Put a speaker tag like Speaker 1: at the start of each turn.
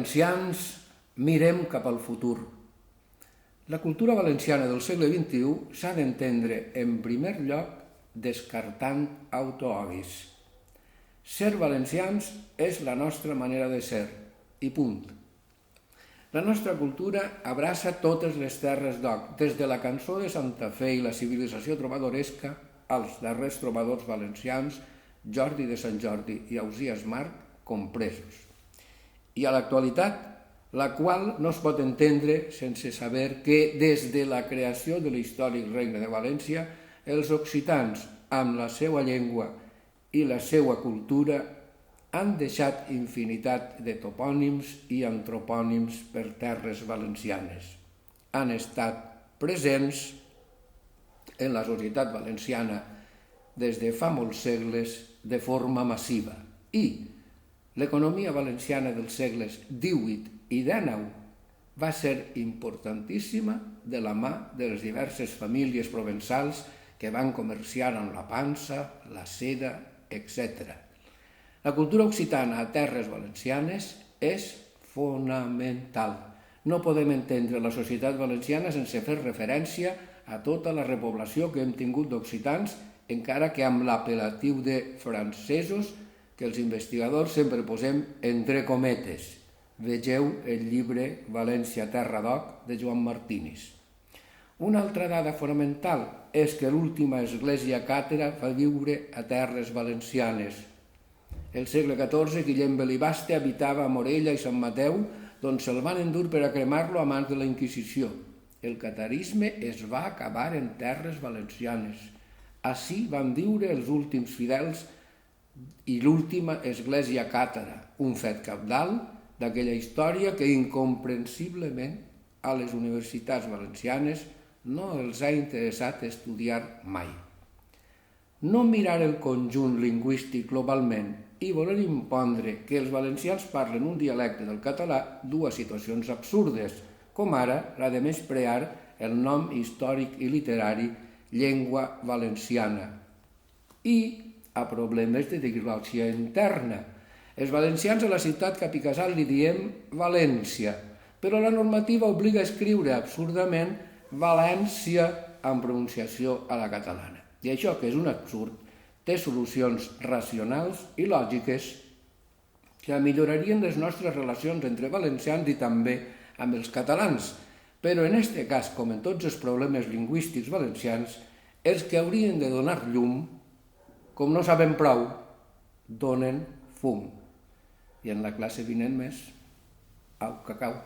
Speaker 1: valencians, mirem cap al futur. La cultura valenciana del segle XXI s'ha d'entendre, en primer lloc, descartant autoodis. Ser valencians és la nostra manera de ser, i punt. La nostra cultura abraça totes les terres d'Oc, des de la cançó de Santa Fe i la civilització trobadoresca als darrers trobadors valencians, Jordi de Sant Jordi i Ausiàs Marc, compresos. I a l'actualitat, la qual no es pot entendre sense saber que des de la creació de l'històric Regne de València, els occitans, amb la seva llengua i la seva cultura, han deixat infinitat de topònims i antropònims per terres valencianes. Han estat presents en la societat valenciana des de fa molts segles de forma massiva i l'economia valenciana dels segles XVIII i XIX va ser importantíssima de la mà de les diverses famílies provençals que van comerciar amb la pansa, la seda, etc. La cultura occitana a terres valencianes és fonamental. No podem entendre la societat valenciana sense fer referència a tota la repoblació que hem tingut d'occitans, encara que amb l'apel·latiu de francesos que els investigadors sempre posem entre cometes. Vegeu el llibre València, terra d'Oc, de Joan Martínez. Una altra dada fonamental és que l'última església càtedra va viure a terres valencianes. El segle XIV, Guillem Belibaste habitava a Morella i Sant Mateu, d'on se'l van endur per a cremar-lo a mans de la Inquisició. El catarisme es va acabar en terres valencianes. Ací van viure els últims fidels i l'última església càtedra, un fet cabdal d'aquella història que incomprensiblement a les universitats valencianes no els ha interessat estudiar mai. No mirar el conjunt lingüístic globalment i voler impondre que els valencians parlen un dialecte del català du a situacions absurdes, com ara la de menysprear el nom històric i literari llengua valenciana i a problemes de diglòssia interna. Els valencians a la ciutat Capicasal li diem València, però la normativa obliga a escriure absurdament València amb pronunciació a la catalana. I això, que és un absurd, té solucions racionals i lògiques que millorarien les nostres relacions entre valencians i també amb els catalans. Però en aquest cas, com en tots els problemes lingüístics valencians, els que haurien de donar llum, com no saben prou, donen fum. I en la classe vinent més, au cacau.